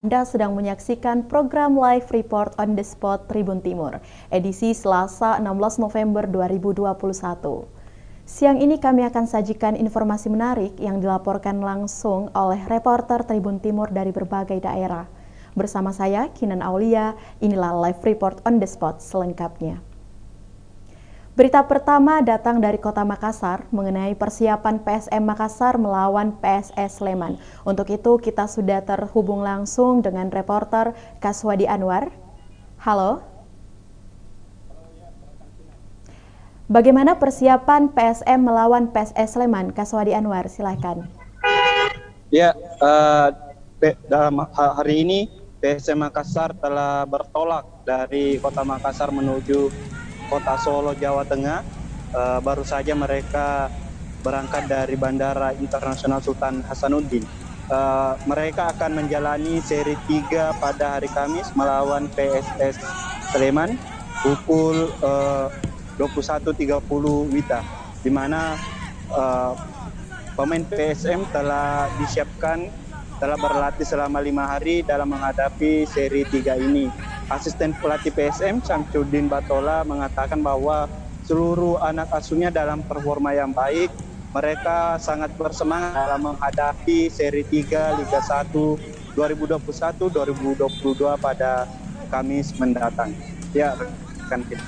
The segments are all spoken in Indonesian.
Anda sedang menyaksikan program Live Report on the Spot Tribun Timur, edisi Selasa 16 November 2021. Siang ini kami akan sajikan informasi menarik yang dilaporkan langsung oleh reporter Tribun Timur dari berbagai daerah. Bersama saya, Kinan Aulia, inilah Live Report on the Spot selengkapnya. Berita pertama datang dari Kota Makassar mengenai persiapan PSM Makassar melawan PSS Sleman. Untuk itu kita sudah terhubung langsung dengan reporter Kaswadi Anwar. Halo. Bagaimana persiapan PSM melawan PSS Sleman? Kaswadi Anwar, silakan. Ya, dalam hari ini PSM Makassar telah bertolak dari Kota Makassar menuju Kota Solo, Jawa Tengah. Baru saja mereka berangkat dari Bandara Internasional Sultan Hasanuddin. Mereka akan menjalani seri 3 pada hari Kamis melawan PSS Sleman pukul 21.30 WITA, di mana pemain PSM telah disiapkan, telah berlatih selama 5 hari dalam menghadapi seri 3 ini. Asisten pelatih PSM Syamsuddin Batola mengatakan bahwa seluruh anak asuhnya dalam performa yang baik. Mereka sangat bersemangat dalam menghadapi seri 3 Liga 1 2021-2022 pada Kamis mendatang. Ya, kan kita.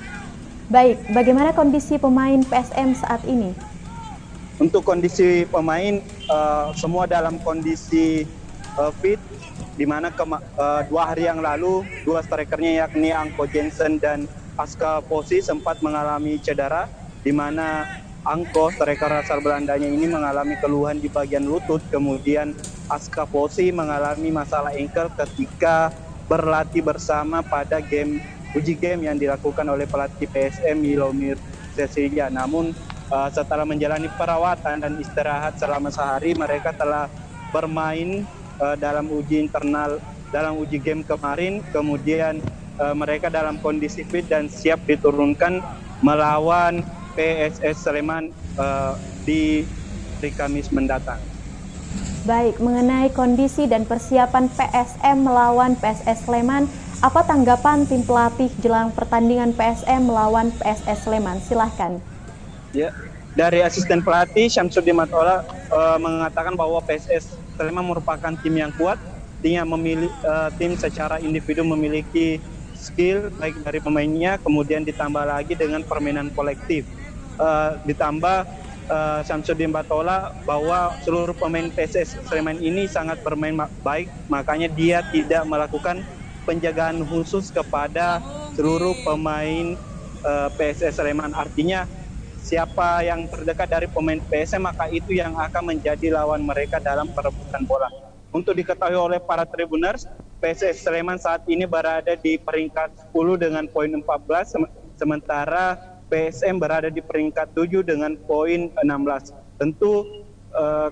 Baik, bagaimana kondisi pemain PSM saat ini? Untuk kondisi pemain, semua dalam kondisi fit, di mana 2 hari yang lalu 2 strikernya yakni Anko Jensen dan Aska Posi sempat mengalami cedera, di mana Anko, striker asal Belandanya ini mengalami keluhan di bagian lutut, kemudian Aska Posi mengalami masalah ankle ketika berlatih bersama pada uji game yang dilakukan oleh pelatih PSM Milomir Cecilia. Namun setelah menjalani perawatan dan istirahat selama sehari, mereka telah bermain dalam uji internal, dalam uji game kemarin. Kemudian mereka dalam kondisi fit dan siap diturunkan melawan PSS Sleman di Kamis mendatang. Baik, mengenai kondisi dan persiapan PSM melawan PSS Sleman, apa tanggapan tim pelatih jelang pertandingan PSM melawan PSS Sleman? Silahkan. Ya, dari asisten pelatih Syamsuddin Batola mengatakan bahwa PSS Sleman merupakan tim yang kuat, tim secara individu memiliki skill baik dari pemainnya, kemudian ditambah lagi dengan permainan kolektif. Ditambah Syamsuddin Batola bahwa seluruh pemain PSS Sleman ini sangat bermain baik, makanya dia tidak melakukan penjagaan khusus kepada seluruh pemain PSS Sleman. Artinya siapa yang terdekat dari pemain PSM, maka itu yang akan menjadi lawan mereka dalam perebutan bola. Untuk diketahui oleh para tribuners, PSS Sleman saat ini berada di peringkat 10 dengan poin 14, sementara PSM berada di peringkat 7 dengan poin 16. Tentu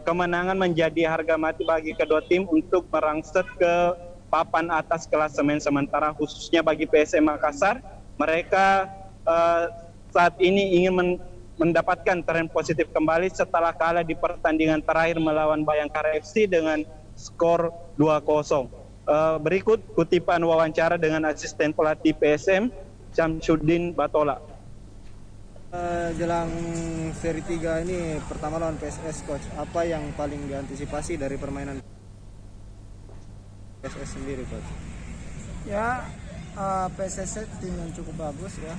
kemenangan menjadi harga mati bagi kedua tim untuk merangsek ke papan atas klasemen sementara, khususnya bagi PSM Makassar. Mereka saat ini ingin mendapatkan tren positif kembali setelah kalah di pertandingan terakhir melawan Bayangkara FC dengan skor 2-0. Berikut kutipan wawancara dengan asisten pelatih PSM Syamsuddin Batola. Jelang seri 3 ini pertama lawan PSS, coach, apa yang paling diantisipasi dari permainan PSS sendiri, coach? Ya, PSS tim yang cukup bagus ya,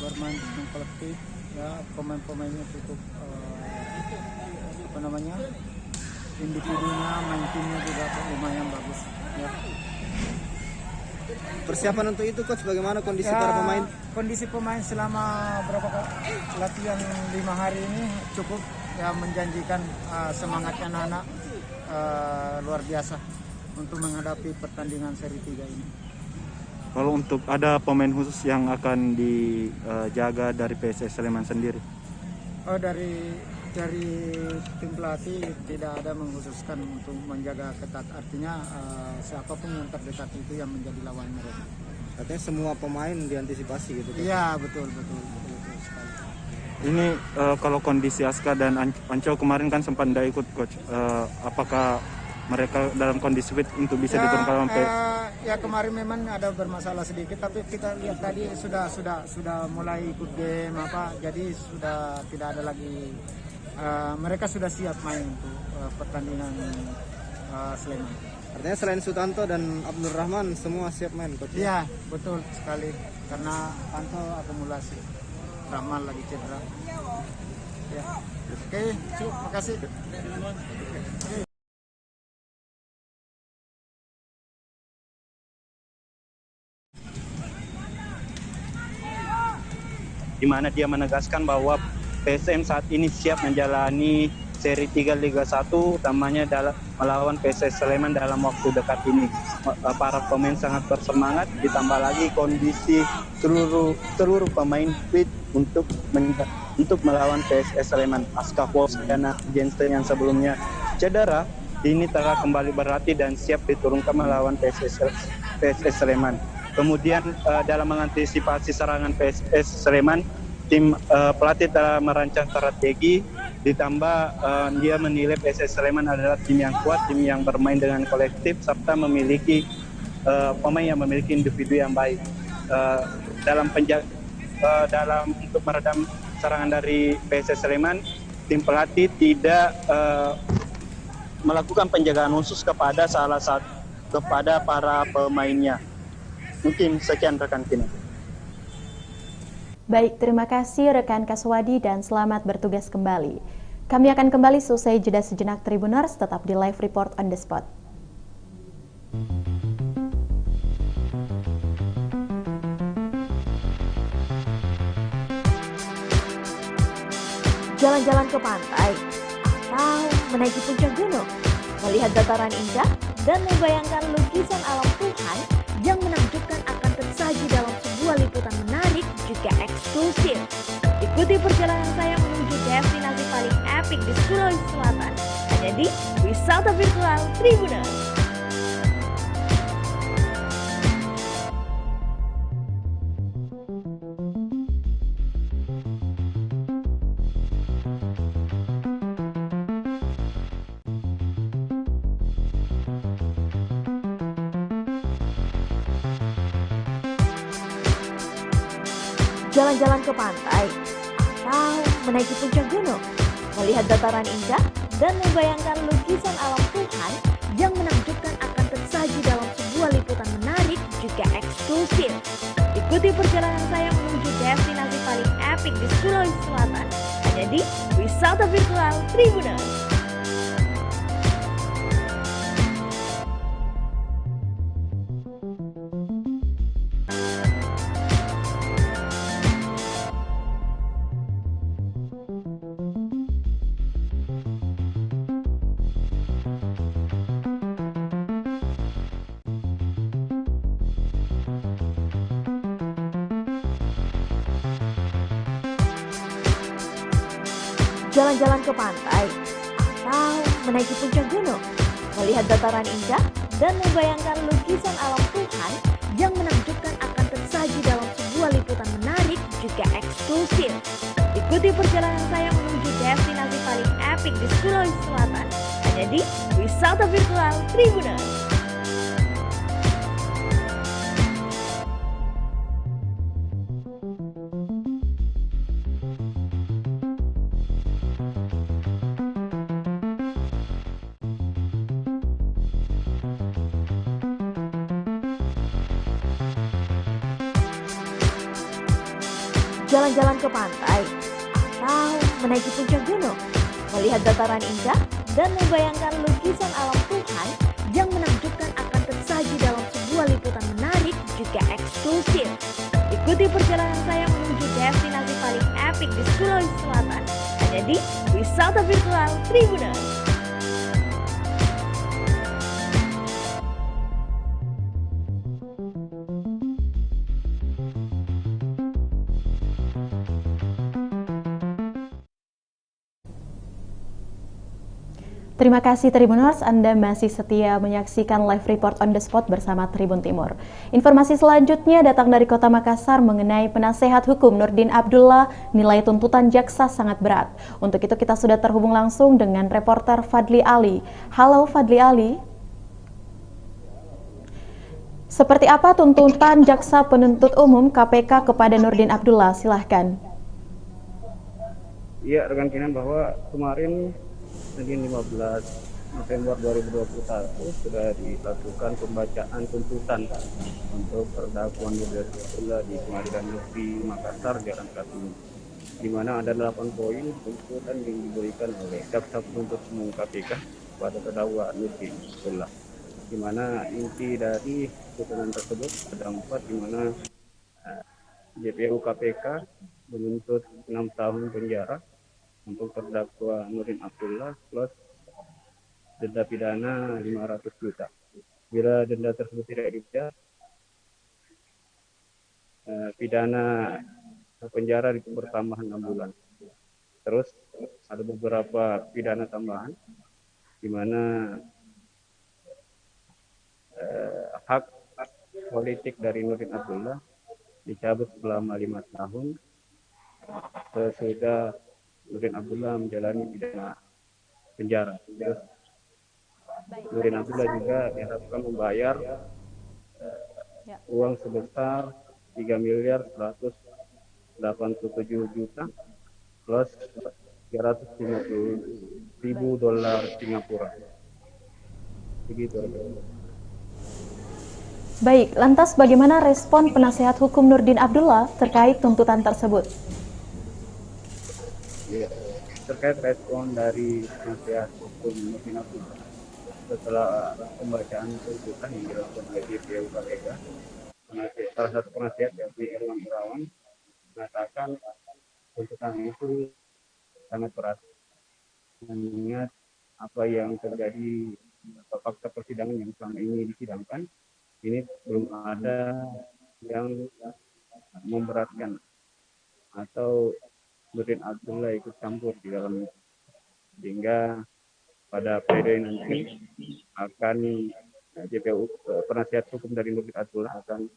bermain dengan kolektif. Ya, pemain-pemainnya cukup individunya, main timnya juga lumayan bagus ya. Persiapan untuk itu, coach, bagaimana kondisi para pemain? Kondisi pemain selama latihan 5 hari ini cukup ya, menjanjikan. Semangat anak-anak luar biasa untuk menghadapi pertandingan seri 3 ini. Kalau untuk ada pemain khusus yang akan dijaga dari PSS Sleman sendiri? Oh, dari tim pelatih tidak ada mengkhususkan untuk menjaga ketat. Artinya siapapun yang terdekat itu yang menjadi lawan mereka. Artinya semua pemain diantisipasi gitu, coach? Iya, betul sekali. Ini kalau kondisi Aska dan Anco kemarin kan sempat tidak ikut, coach. Apakah mereka dalam kondisi fit untuk bisa diturunkan lawan PS? Ya kemarin memang ada bermasalah sedikit, tapi kita lihat tadi sudah mulai ikut game jadi sudah tidak ada lagi, mereka sudah siap main untuk pertandingan Sleman. Artinya selain Sutanto dan Abdul Rahman semua siap main, Coach? Iya, betul sekali. Karena Tanto akumulasi, Rahman lagi cedera. Ya. Oke, terima kasih. Di mana dia menegaskan bahwa PSM saat ini siap menjalani seri 3 Liga 1, utamanya dalam melawan PSS Sleman dalam waktu dekat ini. Para pemain sangat bersemangat, ditambah lagi kondisi seluruh pemain fit untuk melawan PSS Sleman. Pasca Wolfsdana Jensen yang sebelumnya cedera, ini telah kembali berlatih dan siap diturunkan melawan PSS Sleman. Kemudian dalam mengantisipasi serangan PSS Sleman, tim pelatih telah merancang strategi, ditambah dia menilai PSS Sleman adalah tim yang kuat, tim yang bermain dengan kolektif, serta memiliki pemain yang memiliki individu yang baik. Dalam untuk meredam serangan dari PSS Sleman, tim pelatih tidak melakukan penjagaan khusus kepada kepada para pemainnya. Mungkin sekian rekan Kina. Baik, terima kasih rekan Kaswadi dan selamat bertugas kembali. Kami akan kembali selesai jeda sejenak Tribuners, tetap di Live Report on the Spot. Jalan-jalan ke pantai atau menaiki puncak gunung, melihat dataran indah dan membayangkan lukisan alam Tuhan yang menakjubkan akan tersaji dalam sebuah liputan menarik juga eksklusif. Ikuti perjalanan saya menuju destinasi paling epik di Sulawesi Selatan, hanya di Wisata Virtual Tribuners. Jalan-jalan ke pantai atau menaiki puncak gunung, melihat dataran indah dan membayangkan lukisan alam Tuhan yang menakjubkan akan tersaji dalam sebuah liputan menarik juga eksklusif. Ikuti perjalanan saya menuju destinasi paling epik di Sulawesi Selatan, hanya di Wisata Virtual Tribuners. Jalan-jalan ke pantai atau menaiki puncak gunung, melihat dataran indah dan membayangkan lukisan alam Tuhan yang menakjubkan akan tersaji dalam sebuah liputan menarik juga eksklusif. Ikuti perjalanan saya menuju destinasi paling epik di Sulawesi Selatan, hanya di Wisata Virtual Tribuners. Jalan-jalan ke pantai atau menaiki puncak gunung, melihat dataran indah dan membayangkan lukisan alam Tuhan yang menakjubkan akan tersaji dalam sebuah liputan menarik juga eksklusif. Ikuti perjalanan saya menuju destinasi paling epik di Sulawesi Selatan, hanya di Wisata Virtual Tribuners. Terima kasih Tribuners, Anda masih setia menyaksikan live report on the spot bersama Tribun Timur. Informasi selanjutnya datang dari Kota Makassar mengenai penasehat hukum Nurdin Abdullah, nilai tuntutan jaksa sangat berat. Untuk itu kita sudah terhubung langsung dengan reporter Fadli Ali. Halo Fadli Ali. Seperti apa tuntutan jaksa penuntut umum KPK kepada Nurdin Abdullah? Silahkan. Iya, rekan Kinan, bahwa kemarin Senin 15 November 2021 sudah dilakukan pembacaan tuntutan untuk terdakwa Nurdin Abdullah di Pengadilan Negeri Makassar Jalan Kartini, di mana ada 8 poin tuntutan yang diberikan oleh jaksa penuntut umum KPK pada terdakwa Nurdin Abdullah, di mana inti dari tuntutan tersebut ada 4, di mana JPU KPK menuntut 6 tahun penjara untuk terdakwa Nurdin Abdullah plus denda pidana 500 juta. Bila denda tersebut tidak dibayar, pidana penjara bertambah 6 bulan. Terus ada beberapa pidana tambahan, di mana hak politik dari Nurdin Abdullah dicabut selama 5 tahun sesudah Nurdin Abdullah menjalani pidana penjara. Terus Nurdin Abdullah juga diharapkan membayar uang sebesar 3.187 juta plus 350.000 dolar Singapura. Begitu. Baik, lantas bagaimana respon penasehat hukum Nurdin Abdullah terkait tuntutan tersebut? Ya, terkait respon dari penasehat hukum Nurdin Abdullah setelah pembacaan tuntutan yang dilakukan oleh JPU KPK, salah satu penasehat yakni Irwan Irawan mengatakan tuntutan itu sangat berat, mengingat apa yang terjadi, fakta persidangan yang selama ini disidangkan, ini belum ada yang memberatkan atau Nurdin Abdullah ikut campur di dalam, sehingga pada pledoi nanti akan JPU penasihat hukum dari Nurdin Abdullah akan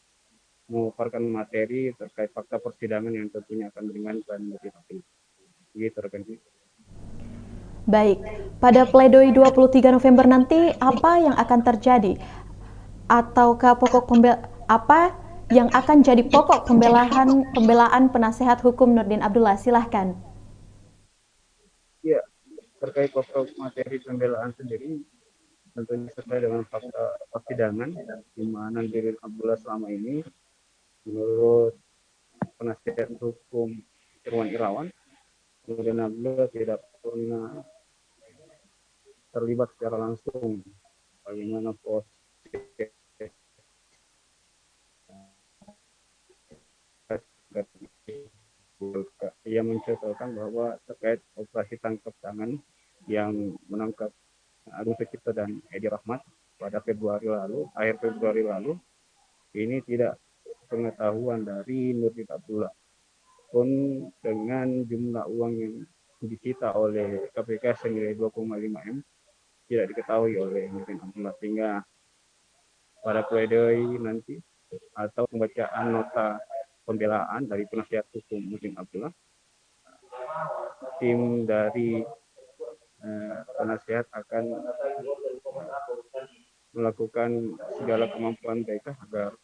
mengupakan materi terkait fakta persidangan yang tentunya akan meringankan Nurdin Abdullah. Begitu rekan. Baik, pada pledoi 23 November nanti apa yang akan terjadi? Ataukah apa yang akan jadi pokok pembelaan penasehat hukum Nurdin Abdullah? Silahkan. Ya, terkait pokok materi pembelaan sendiri tentunya sesuai dengan fakta persidangan, di mana Nurdin Abdullah selama ini menurut penasihat hukum Irwan Irawan, Nurdin Abdullah tidak pernah terlibat secara langsung bagaimana proses ia menceritakan bahwa terkait operasi tangkap tangan yang menangkap Agung Sucipto dan Edi Rahmat pada akhir Februari lalu, ini tidak pengetahuan dari Nurdin Abdullah. Pun dengan jumlah uang yang disita oleh KPK senilai 2,5 M tidak diketahui oleh Nurdin Abdullah, sehingga pada pledoi nanti atau pembacaan nota pembelaan dari penasihat hukum Nurdin Abdullah, tim dari penasihat akan melakukan segala kemampuan mereka agar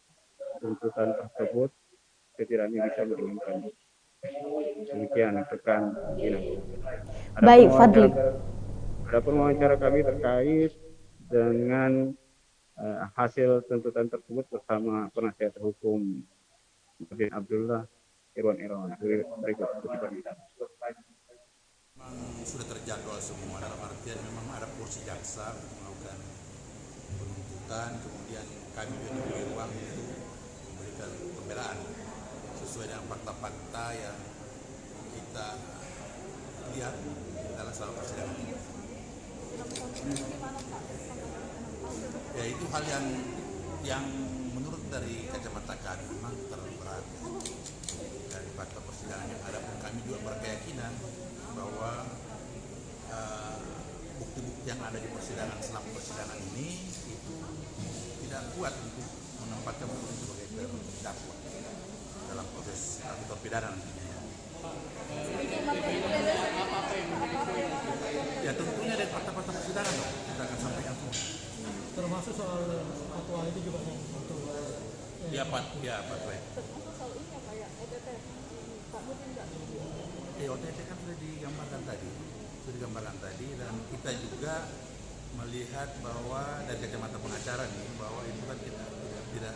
tuntutan tersebut setidaknya bisa meringankan. Demikian rekan Ina. Baik, Fadli. Ada wawancara kami terkait dengan hasil tuntutan tersebut bersama penasihat hukum Nurdin Abdullah, Irwan Irawan. Berikut kita. Memang sudah terjadwal semua, dalam artian memang ada porsi jaksa untuk melakukan penuntutan, kemudian kami juga diberi ruang untuk memberikan pembelaan sesuai dengan fakta-fakta yang kita lihat dalam selama persidangan. Ya, itu hal yang menurut dari kacamata kami memang terlalu berat dari fakta persidangan yang ada. Pun kami juga berkeyakinan bahwa bukti-bukti yang ada di persidangan selama persidangan ini itu tidak kuat untuk menempatkan Pak Nurdin sebagai terdakwa dalam proses atau pidana nantinya. Ya tentunya dari fakta-fakta persidangan dong kita akan sampaikan semua. Termasuk soal fatwa itu juga nih. Ya Pak, OTT kan sudah digambarkan tadi, dan kita juga melihat bahwa dari kacamata pengacara nih bahwa itu kan tidak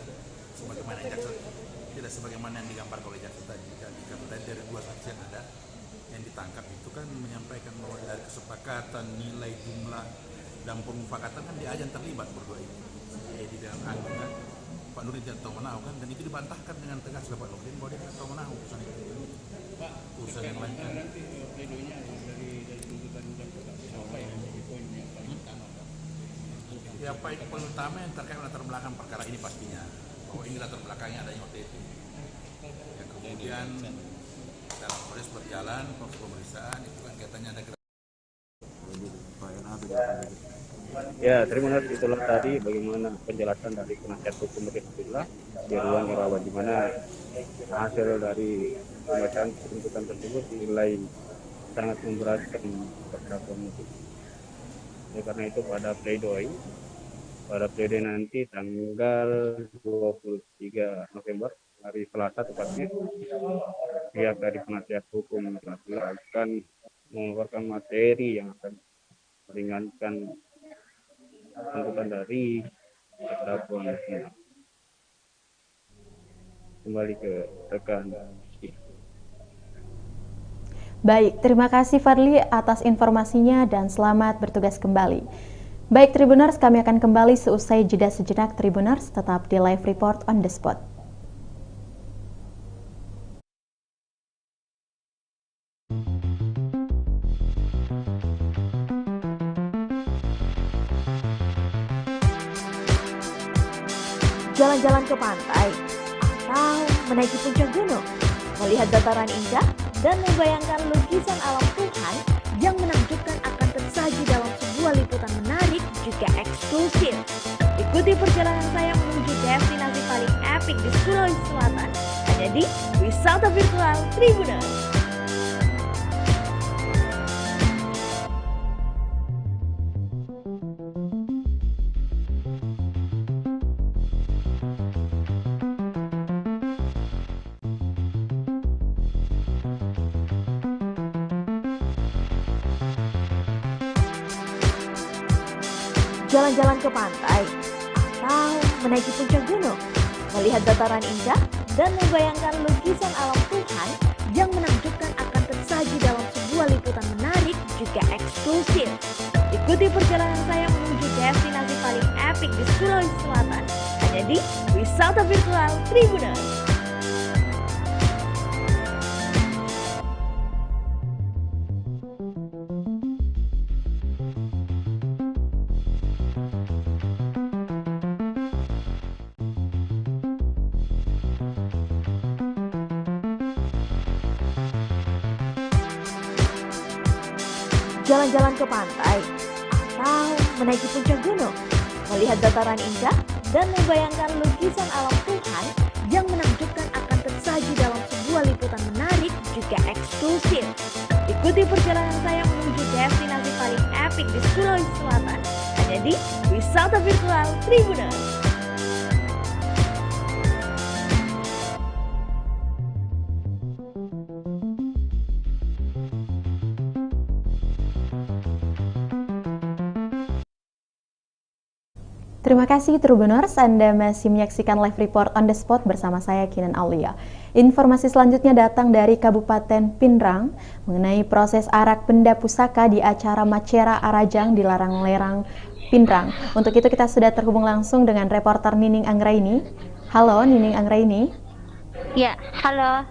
sebagaimana jaksa, tidak sebagaimana yang digambarkan oleh jaksa tadi. Karena dari dua saksi yang ada yang ditangkap itu kan menyampaikan bahwa dari kesepakatan nilai jumlah dan pemufakatan kan dia aja terlibat berdua itu. Jadi dengan Anggun kan Pak Nurdin tidak tahu menahu kan, dan itu dibantahkan dengan tegas oleh Pak Nurdin bahwa dia tidak tahu menahu urusan itu. Urusan yang lain kan. Ya poin utama yang terkait latar belakang perkara ini pastinya bahwa ini latar belakangnya adanya OTT. Ya, kemudian dalam proses berjalan proses pemeriksaan itu kan katanya ada Ya, terima kasih. Itulah tadi bagaimana penjelasan dari penasihat hukum Rizkyullah di ruang rawat, di mana hasil dari pembacaan tuntutan tersebut dinilai sangat memberatkan terdakwa Nurdin. Ya, karena itu pada pledoi nanti tanggal 23 November hari Selasa tepatnya, pihak dari penasihat hukum akan mengeluarkan materi yang akan meringankan tuntutan dari terdakwa Nurdin. Kembali ke rekan. Baik, terima kasih Fadli atas informasinya dan selamat bertugas kembali. Baik Tribuners, kami akan kembali seusai jeda sejenak. Tribuners, tetap di Live Report on the Spot. Jalan-jalan ke pantai atau menaiki puncak gunung, melihat dataran indah dan membayangkan lukisan alam Tuhan yang menakjubkan akan tersaji dalam sebuah liputan menarik juga eksklusif. Ikuti perjalanan saya menuju destinasi paling epik di Sulawesi Selatan hanya di Wisata Virtual Tribuners. Jalan-jalan ke pantai atau menaiki puncak gunung, melihat dataran indah dan membayangkan lukisan alam Tuhan yang menakjubkan akan tersaji dalam sebuah liputan menarik juga eksklusif. Ikuti perjalanan saya menuju destinasi paling epik di Sulawesi Selatan hanya di Wisata Virtual Tribuners. Jalan-jalan ke pantai atau menaiki puncak gunung, melihat dataran indah dan membayangkan lukisan alam Tuhan yang menakjubkan akan tersaji dalam sebuah liputan menarik juga eksklusif. Ikuti perjalanan saya menuju destinasi paling epik di Sulawesi Selatan hanya di Wisata Virtual Tribuners. Terima kasih Tribuners, Anda masih menyaksikan Live Report on the Spot bersama saya Kinan Aulia. Informasi selanjutnya datang dari Kabupaten Pindrang mengenai proses arak benda pusaka di acara Macera Arajang di Larang-Lerang Pindrang. Untuk itu kita sudah terhubung langsung dengan reporter Nining Anggraini. Halo Nining Anggraini. Ya, halo.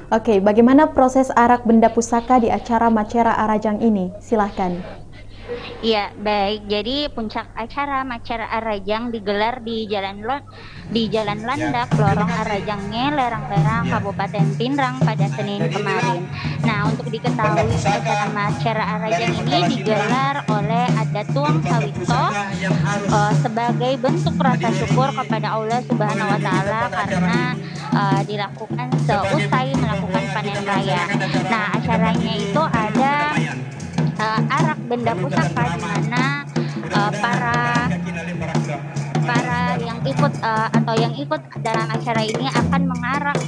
Oke, bagaimana proses arak benda pusaka di acara Macera Arajang ini? Silahkan. Iya, baik. Jadi puncak acara Macera Arajang digelar di Jalan Landak, Lorong Arajangnya, Lerang-Lerang, Kabupaten Pindrang pada Senin kemarin. Nah, untuk diketahui acara Macara Arajang ini digelar oleh adat Tuang Sawito sebagai bentuk rasa syukur kepada Allah Subhanahu wa Ta'ala karena dilakukan seusai melakukan panen raya. Nah, acaranya itu ada arak benda pusaka di mana para yang ikut atau yang ikut dalam acara ini akan mengarak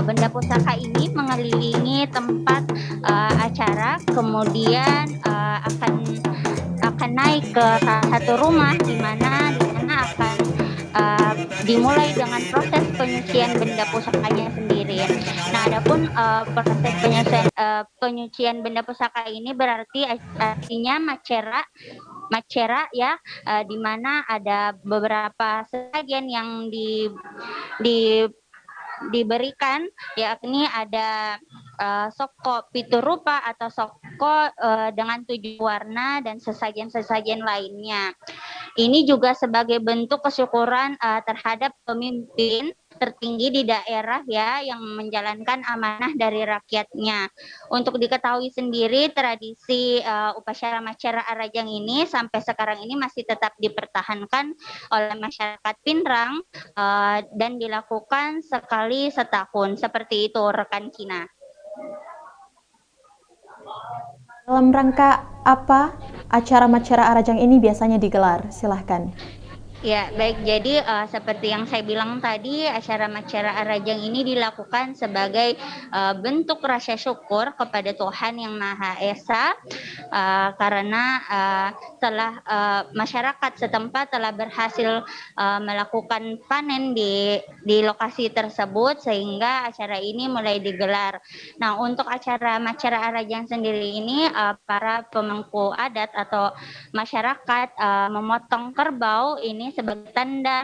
benda pusaka ini mengelilingi tempat acara, kemudian akan naik ke salah satu rumah di mana akan dimulai dengan proses penyucian benda pusakanya sendiri. Nah, adapun proses penyucian benda pusaka ini berarti artinya macera ya, di mana ada beberapa sesajen yang diberikan, yakni ada soko piturupa atau soko dengan 7 warna dan sesajen-sesajen lainnya. Ini juga sebagai bentuk kesyukuran terhadap pemimpin tertinggi di daerah ya yang menjalankan amanah dari rakyatnya. Untuk diketahui sendiri, tradisi upacara Macara Arajang ini sampai sekarang ini masih tetap dipertahankan oleh masyarakat Pinrang dan dilakukan sekali setahun. Seperti itu rekan Kina. Dalam rangka apa acara Macara Arajang ini biasanya digelar? Silahkan. Ya, baik. Jadi seperti yang saya bilang tadi, acara Macara Arajang ini dilakukan sebagai bentuk rasa syukur kepada Tuhan Yang Maha Esa karena telah masyarakat setempat telah berhasil melakukan panen di lokasi tersebut sehingga acara ini mulai digelar. Nah, untuk acara Macara Arajang sendiri ini para pemangku adat atau masyarakat memotong kerbau ini sebagai tanda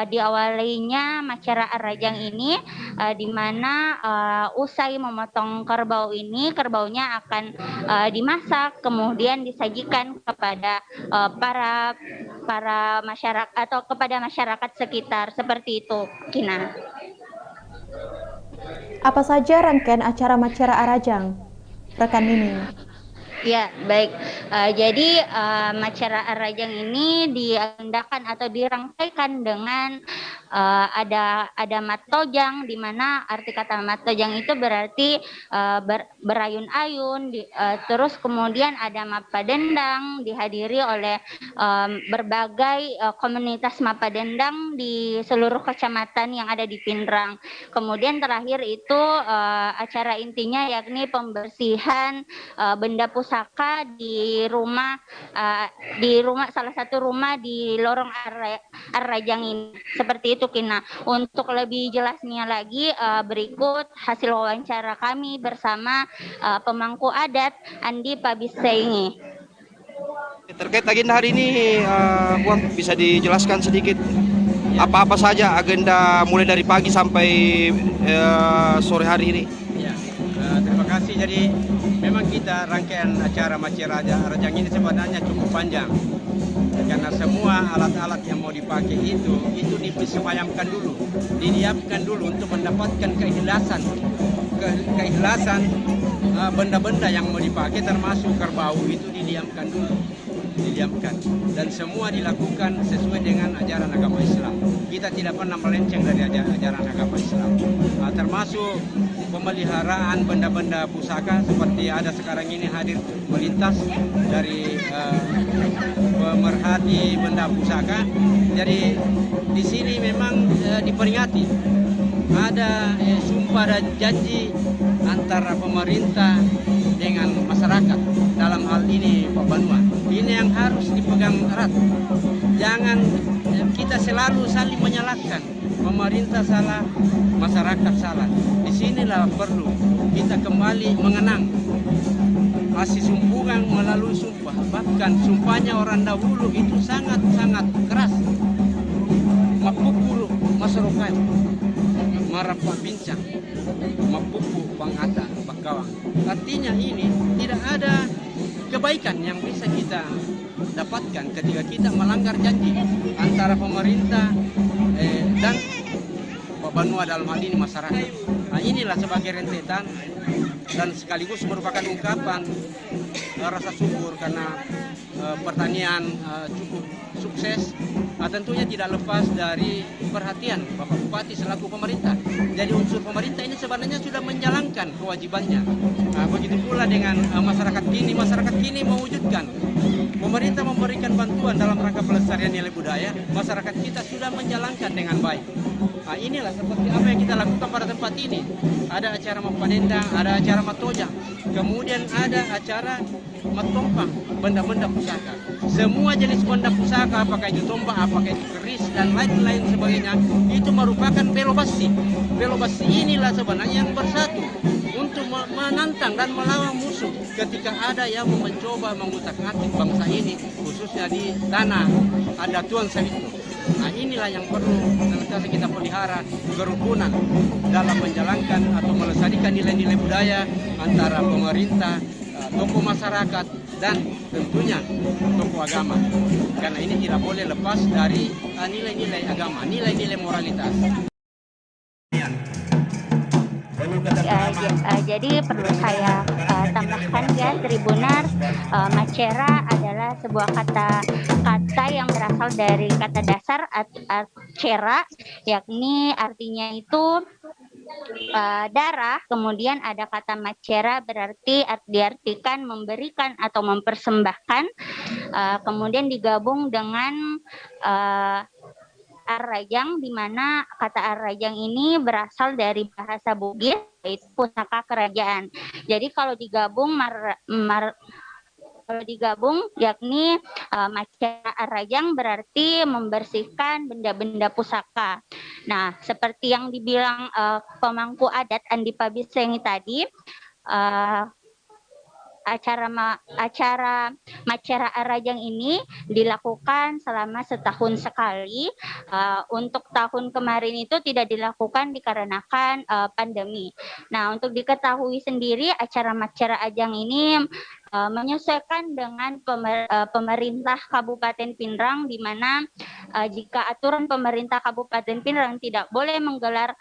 diawalinya Macara Arajang ini di mana usai memotong kerbau ini, kerbaunya akan dimasak kemudian disajikan kepada para masyarakat atau kepada masyarakat sekitar. Seperti itu, Kina. Apa saja rangkaian acara Macara Arajang, rekan Nining? Ya, baik. Jadi Macara Arajang ini diadakan atau dirangkaikan dengan ada matojang, di mana arti kata matojang itu berarti berayun-ayun, terus kemudian ada mapadendang dihadiri oleh berbagai komunitas mapadendang di seluruh kecamatan yang ada di Pinrang. Kemudian terakhir itu acara intinya yakni pembersihan benda pusaka di rumah salah satu rumah di lorong Arajang ini. Seperti itu, Kina. Untuk lebih jelasnya lagi berikut hasil wawancara kami bersama pemangku adat Andi Pabisaingi. Terkait agenda hari ini, Wang bisa dijelaskan sedikit apa-apa saja agenda mulai dari pagi sampai sore hari ini? Ya, terima kasih. Jadi memang kita rangkaian acara Macara Arajang ini sebenarnya cukup panjang karena semua alat-alat yang mau dipakai itu disemayamkan dulu, didiamkan dulu untuk mendapatkan keikhlasan benda-benda yang mau dipakai termasuk kerbau itu didiamkan dulu. Dan semua dilakukan sesuai dengan ajaran agama Islam. Kita tidak pernah melenceng dari ajaran agama Islam. Termasuk pemeliharaan benda-benda pusaka seperti ada sekarang ini hadir melintas dari pemerhati benda pusaka. Jadi di sini memang diperingati ada sumpah dan janji antara pemerintah dengan masyarakat. Dalam hal ini Pak Banua, ini yang harus dipegang erat. Jangan kita selalu saling menyalahkan. Pemerintah salah, masyarakat salah. Disinilah perlu kita kembali mengenang kasih sumpungan melalui sumpah. Bahkan sumpahnya orang dahulu itu sangat-sangat keras. Mapupulu masyarakat, marapa bincang, mapupu pangata bakawang. Artinya ini tidak ada kebaikan yang bisa kita dapatkan ketika kita melanggar janji antara pemerintah dan Banua dalam hal ini masyarakat. Nah, inilah sebagai rentetan dan sekaligus merupakan ungkapan rasa syukur karena pertanian cukup sukses. Tentunya tidak lepas dari perhatian Bapak Bupati selaku pemerintah. Jadi unsur pemerintah ini sebenarnya sudah menjalankan kewajibannya. Begitu pula dengan masyarakat kini mewujudkan. Pemerintah memberikan bantuan dalam rangka pelestarian nilai budaya, masyarakat kita sudah menjalankan dengan baik. Inilah seperti apa yang kita lakukan pada tempat ini. Ada acara Mapanendang, ada acara Matojang, kemudian ada acara Matompang, benda-benda pusaka. Semua jenis benda pusaka, apakah itu tombak, apakah itu keris, dan lain-lain sebagainya, itu merupakan belobasi. Belobasi inilah sebenarnya yang bersatu untuk menantang dan melawan musuh ketika ada yang mencoba mengutak-atik bangsa ini, khususnya di tanah ada Tuan Sawito. Inilah yang perlu senantiasa kita pelihara, kerukunan dalam menjalankan atau melestarikan nilai-nilai budaya antara pemerintah, tokoh masyarakat, dan tentunya tokoh agama. Karena ini tidak boleh lepas dari nilai-nilai agama, nilai-nilai moralitas. Jadi perlu saya tambahkan ya, Tribuners, macera adalah sebuah kata yang berasal dari kata dasar cera, yakni artinya itu darah. Kemudian ada kata macera berarti diartikan memberikan atau mempersembahkan, kemudian digabung dengan Arrajang, di mana kata Arrajang ini berasal dari bahasa Bugis, yaitu pusaka kerajaan. Jadi kalau digabung yakni macera Arrajang berarti membersihkan benda-benda pusaka. Nah, seperti yang dibilang pemangku adat Andi Pabisengi tadi, acara macera Arrajang ini dilakukan selama setahun sekali. Untuk tahun kemarin itu tidak dilakukan dikarenakan pandemi. Nah, untuk diketahui sendiri, acara macera Arrajang ini menyesuaikan dengan pemerintah Kabupaten Pinrang, di mana jika aturan pemerintah Kabupaten Pinrang tidak boleh menggelar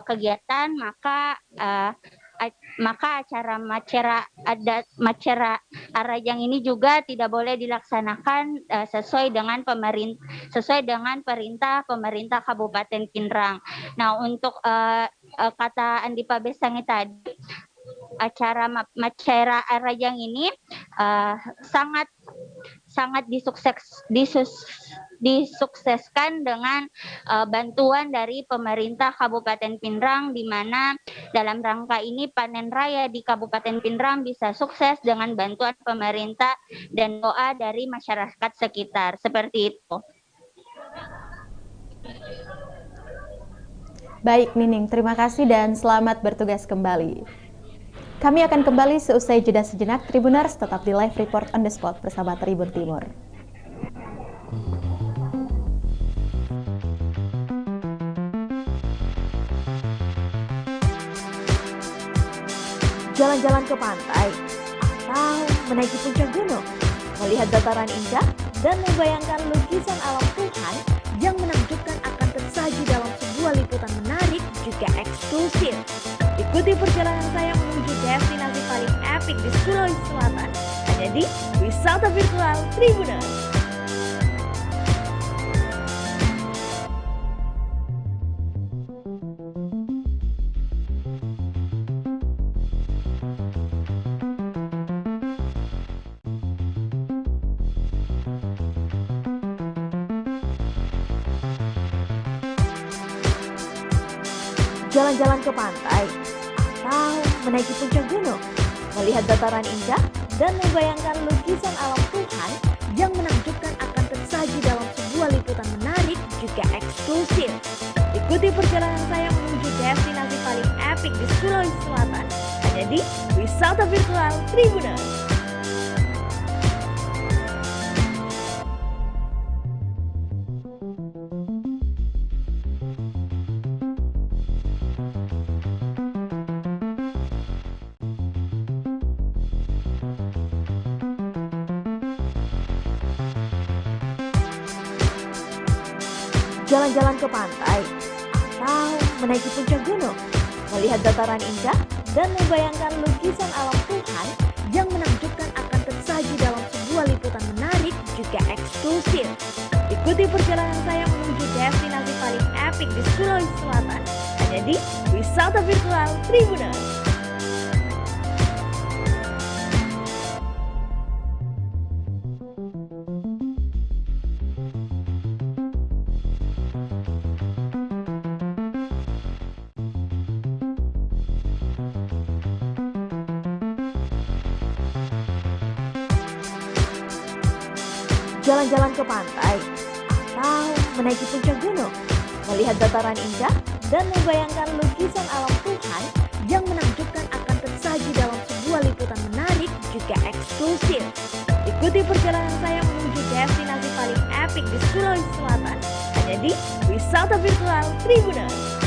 kegiatan, maka acara macera Arrajang ini juga tidak boleh dilaksanakan sesuai dengan perintah pemerintah Kabupaten Pinrang. Nah, untuk kata Andi Pabesangi tadi, acara macera Arrajang ini sangat disukseskan dengan bantuan dari pemerintah Kabupaten Pinrang, di mana dalam rangka ini panen raya di Kabupaten Pinrang bisa sukses dengan bantuan pemerintah dan doa dari masyarakat sekitar. Seperti itu. Baik Nining, terima kasih dan selamat bertugas kembali. Kami akan kembali seusai jeda sejenak. Tribuners, tetap di Live Report on the Spot bersama Tribun Timur. Jalan-jalan ke pantai atau menaiki puncak gunung, melihat dataran indah dan membayangkan lukisan alam Tuhan yang menakjubkan akan tersaji dalam sebuah liputan menarik juga eksklusif. Ikuti perjalanan saya menuju destinasi paling epik di Sulawesi Selatan, hanya di Wisata Virtual Tribuners. Jalan-jalan ke pantai atau menaiki puncak gunung, melihat dataran indah dan membayangkan lukisan alam Tuhan yang menakjubkan akan tersaji dalam sebuah liputan menarik juga eksklusif. Ikuti perjalanan saya menuju destinasi paling epik di Sulawesi Selatan, hanya di Wisata Virtual Tribuners. Jalan-jalan ke pantai atau menaiki puncak gunung, melihat dataran indah dan membayangkan lukisan alam Tuhan yang menakjubkan akan tersaji dalam sebuah liputan menarik juga eksklusif. Ikuti perjalanan saya menuju destinasi paling epik di Sulawesi Selatan, hanya di Wisata Virtual Tribuners. Jalan-jalan ke pantai, atau menaiki puncak gunung, melihat dataran indah, dan membayangkan lukisan alam Tuhan yang menakjubkan akan tersaji dalam sebuah liputan menarik juga eksklusif. Ikuti perjalanan saya menuju destinasi paling epik di Sulawesi Selatan, hanya di Wisata Virtual Tribuners.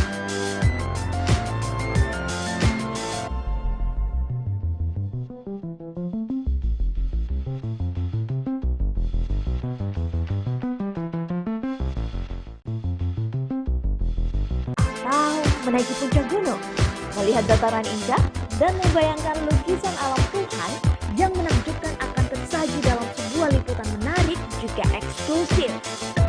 Menaiki puncak gunung, melihat dataran indah, dan membayangkan lukisan alam Tuhan yang menakjubkan akan tersaji dalam sebuah liputan menarik juga eksklusif.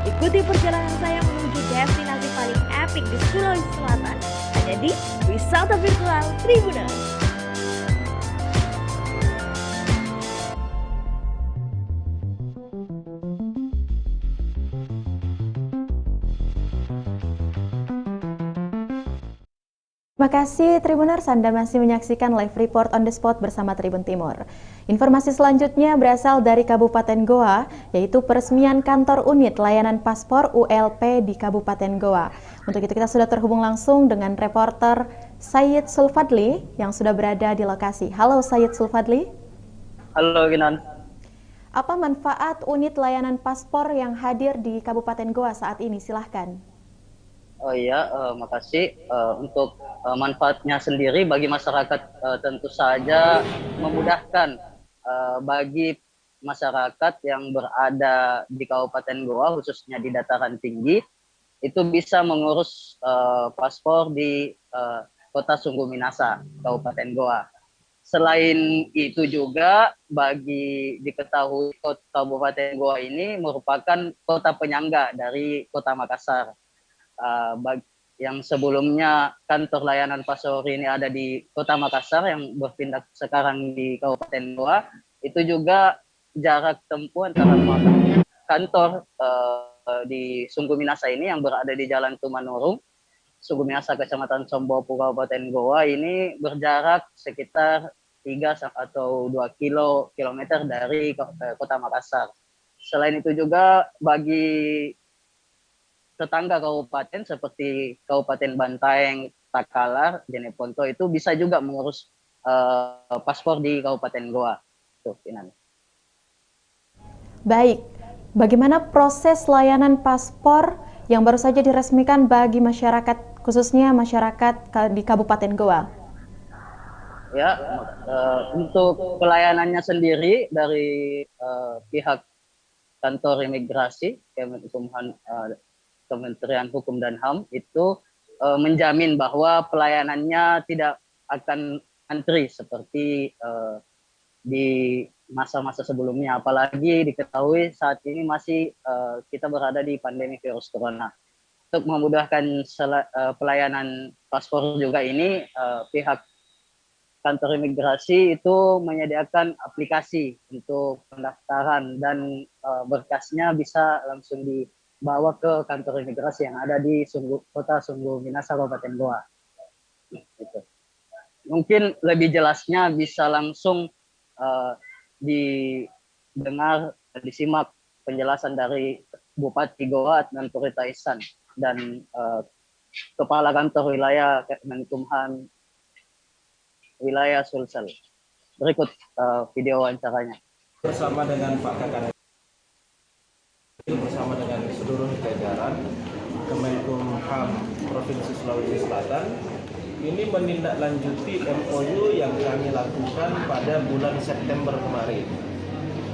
Ikuti perjalanan saya menuju destinasi paling epik di Sulawesi Selatan, hanya di Wisata Virtual Tribuners. Terima kasih Tribuners, Anda masih menyaksikan live report on the spot bersama Tribun Timur. Informasi selanjutnya berasal dari Kabupaten Goa, yaitu peresmian kantor unit layanan paspor ULP di Kabupaten Goa. Untuk itu kita sudah terhubung langsung dengan reporter Sayyid Sulfadli yang sudah berada di lokasi. Halo Sayyid Sulfadli. Halo Ginan. Apa manfaat unit layanan paspor yang hadir di Kabupaten Goa saat ini? Silahkan. Oh iya, makasih. Untuk manfaatnya sendiri bagi masyarakat tentu saja memudahkan bagi masyarakat yang berada di Kabupaten Goa, khususnya di dataran tinggi, itu bisa mengurus paspor di Kota Sungguh Minasa, Kabupaten Goa. Selain itu juga bagi diketahui Kabupaten Goa ini merupakan kota penyangga dari Kota Makassar. Yang sebelumnya kantor layanan paspor ini ada di Kota Makassar yang berpindah sekarang di Kabupaten Goa, itu juga jarak tempuh antara kantor di Sungguh Minasa ini yang berada di Jalan Tumanurung, Sungguh Minasa, Kecamatan Sombopu, Kabupaten Goa ini berjarak sekitar 3 atau 2 kilometer dari Kota Makassar. Selain itu juga bagi tetangga kabupaten seperti Kabupaten Bantaeng, Takalar, Jeneponto itu bisa juga mengurus paspor di Kabupaten Goa. Tuh, Baik, bagaimana proses layanan paspor yang baru saja diresmikan bagi masyarakat, khususnya masyarakat di Kabupaten Goa? Ya, untuk pelayanannya sendiri dari pihak kantor imigrasi, Kementerian Hukum dan HAM itu menjamin bahwa pelayanannya tidak akan antri seperti di masa-masa sebelumnya, apalagi diketahui saat ini masih kita berada di pandemi virus corona. Untuk memudahkan pelayanan paspor juga ini, pihak kantor imigrasi itu menyediakan aplikasi untuk pendaftaran dan berkasnya bisa langsung dibawa ke kantor imigrasi yang ada di Kota Sungguh Minasa, Kabupaten Goa. Gitu. Mungkin lebih jelasnya bisa langsung didengar, disimak penjelasan dari Bupati Goa dan Purita Ihsan dan Kepala Kantor Wilayah Kemenkumham Wilayah Sulsel. Berikut video wawancaranya. Bersama dengan Pak Kakak, bersama dengan seluruh jajaran Kemenkumham Provinsi Sulawesi Selatan, ini menindaklanjuti MOU yang kami lakukan pada bulan September kemarin.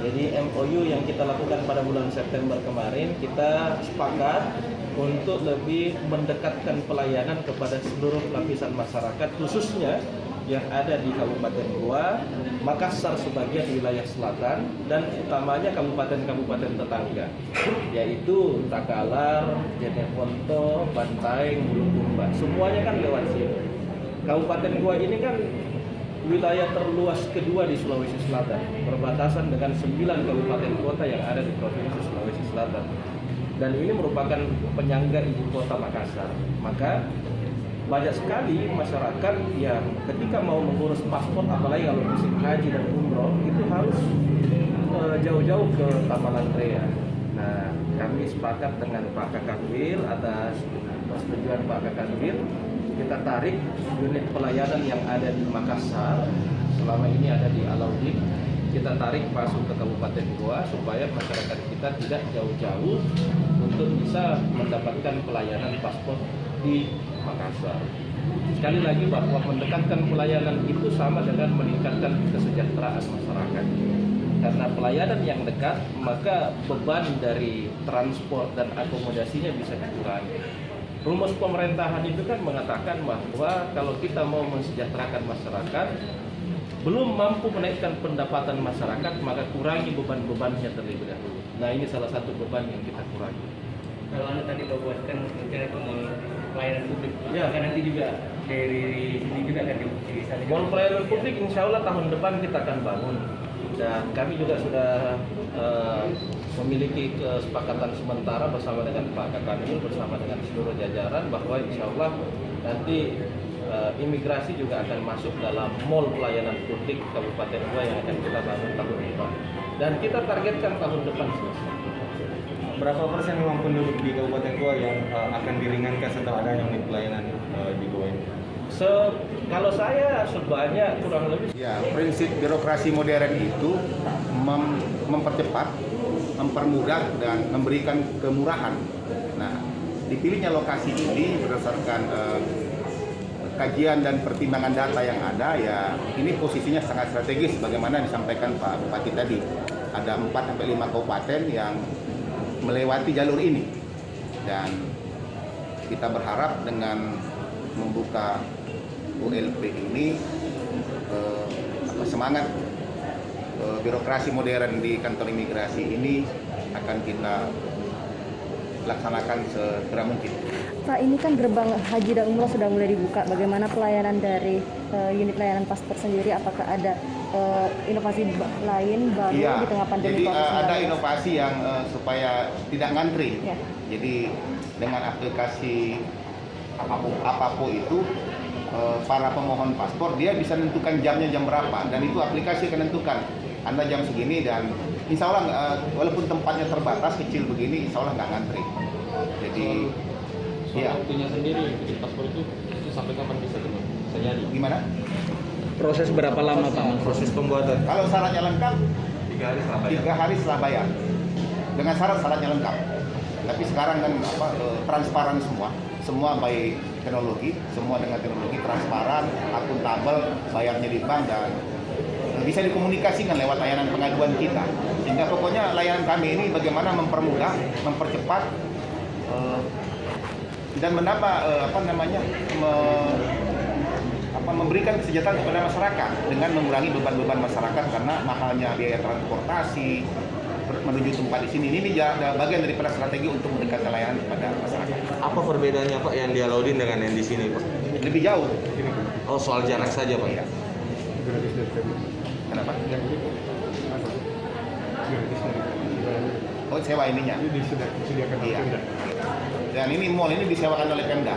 Jadi MOU yang kita lakukan pada bulan September kemarin, kita sepakat untuk lebih mendekatkan pelayanan kepada seluruh lapisan masyarakat, khususnya yang ada di Kabupaten Goa, Makassar sebagian wilayah selatan, dan utamanya kabupaten-kabupaten tetangga, yaitu Takalar, Jeneponto, Bantaeng, Bulukumba. Semuanya kan lewat sini. Kabupaten Goa ini kan wilayah terluas kedua di Sulawesi Selatan, berbatasan dengan 9 kabupaten kota yang ada di Provinsi Sulawesi Selatan. Dan ini merupakan penyangga ibu kota Makassar. Maka banyak sekali masyarakat yang ketika mau mengurus paspor, apalagi kalau musim haji dan umroh, itu harus jauh-jauh ke Tamalangkrea. Nah, kami sepakat dengan Pak Kakanwil atas persetujuan Pak Kakanwil, kita tarik unit pelayanan yang ada di Makassar, selama ini ada di Alauddin, kita tarik masuk ke Kabupaten Goa supaya masyarakat kita tidak jauh-jauh untuk bisa mendapatkan pelayanan paspor di Makassar. Sekali lagi bahwa mendekatkan pelayanan itu sama dengan meningkatkan kesejahteraan masyarakat. Karena pelayanan yang dekat, maka beban dari transport dan akomodasinya bisa dikurangi. Rumus pemerintahan itu kan mengatakan bahwa kalau kita mau mensejahterakan masyarakat, belum mampu menaikkan pendapatan masyarakat, maka kurangi beban-bebannya terlebih dahulu. Nah, ini salah satu beban yang kita kurangi. Kalau Anda tadi membuatkan rencana itu pelayanan publik, ya kan nanti juga dari sini juga akan diusahakan. Mall pelayanan publik insya Allah tahun depan kita akan bangun. Dan kami juga sudah memiliki kesepakatan sementara bersama dengan Pak Kakanwil, bersama dengan seluruh jajaran, bahwa insya Allah nanti imigrasi juga akan masuk dalam mall pelayanan publik Kabupaten Goa yang akan kita bangun tahun depan. Dan kita targetkan tahun depan selesai. Berapa persen uang penduduk di Kabupaten Goa yang akan diringankan setelah adanya unit pelayanan di Goa ini? Kalau saya sebanyak kurang lebih. Ya, prinsip birokrasi modern itu mempercepat, mempermudah, dan memberikan kemurahan. Nah, dipilihnya lokasi ini berdasarkan kajian dan pertimbangan data yang ada, ya ini posisinya sangat strategis bagaimana disampaikan Pak Bupati tadi. Ada 4-5 kabupaten yang melewati jalur ini, dan kita berharap dengan membuka ULP ini semangat birokrasi modern di kantor imigrasi ini akan kita laksanakan segera mungkin. Pak, ini kan gerbang haji dan umroh sudah mulai dibuka. Bagaimana pelayanan dari unit layanan paspor sendiri? Apakah ada inovasi lain baru di tengah pandemi? Jadi ada inovasi yang supaya tidak ngantri. Ya. Jadi dengan aplikasi apapun itu, para pemohon paspor dia bisa menentukan jamnya jam berapa, dan itu aplikasi akan menentukan Anda jam segini, dan insya Allah walaupun tempatnya terbatas kecil begini, insya Allah nggak ngantri. Jadi waktunya sendiri bikin paspor itu sampai kapan bisa jadi? Gimana? Proses berapa lama Pak? Proses pembuatan? Kalau syaratnya lengkap 3 hari setelah bayar. Dengan syaratnya lengkap. Tapi sekarang kan transparan semua baik teknologi, semua dengan teknologi transparan, akuntabel, bayarnya di bank, dan bisa dikomunikasikan lewat layanan pengaduan kita. Sehingga pokoknya layanan kami ini bagaimana mempermudah, mempercepat dan menambah memberikan kesejahteraan kepada masyarakat dengan mengurangi beban-beban masyarakat karena mahalnya biaya transportasi menuju tempat di sini. Ini bagian daripada strategi untuk mendekatkan layanan kepada masyarakat. Apa perbedaannya Pak yang di Alauddin dengan yang di sini Pak? Lebih jauh. Oh, soal jarak saja Pak? Iya. Kenapa? Oh, sewa ininya. Ini disediakan oleh Pemda. Dan ini mall ini disewakan oleh Pemda.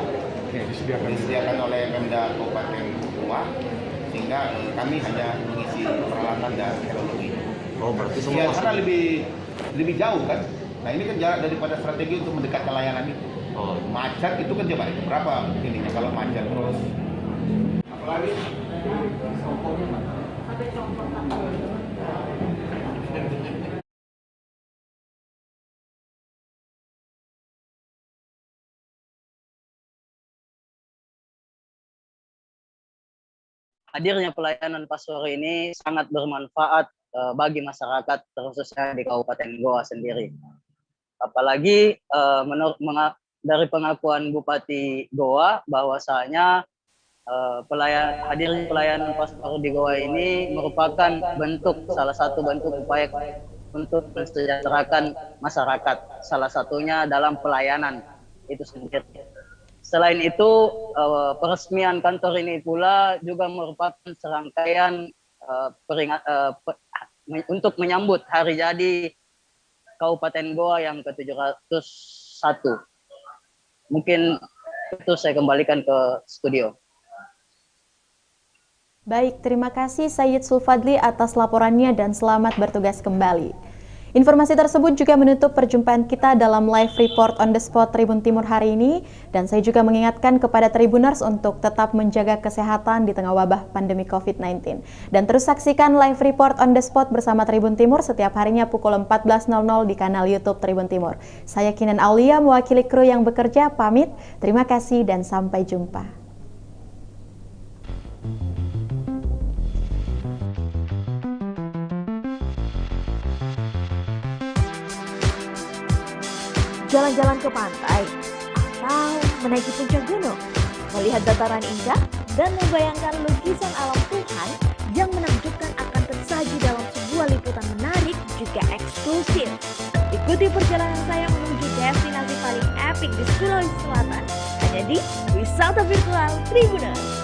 Disediakan oleh Pemda Kabupaten Goa, sehingga kami hanya mengisi peralatan dan teknologi. Oh, berarti semua karena lebih jauh kan. Nah, ini kan jarak daripada strategi untuk mendekatkan layanan itu. Oh, macet itu kan coba berapa ininya kalau macet terus. Apalagi hadirnya pelayanan paspor ini sangat bermanfaat bagi masyarakat, khususnya di Kabupaten Goa sendiri. Apalagi dari pengakuan Bupati Goa bahwasanya hadirnya pelayanan paspor di Goa ini merupakan salah satu bentuk upaya untuk mensejahterakan masyarakat, salah satunya dalam pelayanan itu sendiri. Selain itu, peresmian kantor ini pula juga merupakan serangkaian untuk menyambut hari jadi Kabupaten Goa yang ke-701. Mungkin itu saya kembalikan ke studio. Baik, terima kasih Sayyid Sulfadli atas laporannya dan selamat bertugas kembali. Informasi tersebut juga menutup perjumpaan kita dalam live report on the spot Tribun Timur hari ini. Dan saya juga mengingatkan kepada Tribuners untuk tetap menjaga kesehatan di tengah wabah pandemi COVID-19. Dan terus saksikan live report on the spot bersama Tribun Timur setiap harinya pukul 14.00 di kanal YouTube Tribun Timur. Saya Kinan Aulia mewakili kru yang bekerja pamit. Terima kasih dan sampai jumpa. Jalan-jalan ke pantai, atau menaiki puncak gunung, melihat dataran indah, dan membayangkan lukisan alam Tuhan yang menakjubkan akan tersaji dalam sebuah liputan menarik juga eksklusif. Ikuti perjalanan saya menuju destinasi paling epik di Sulawesi Selatan, hanya di Wisata Virtual Tribuners.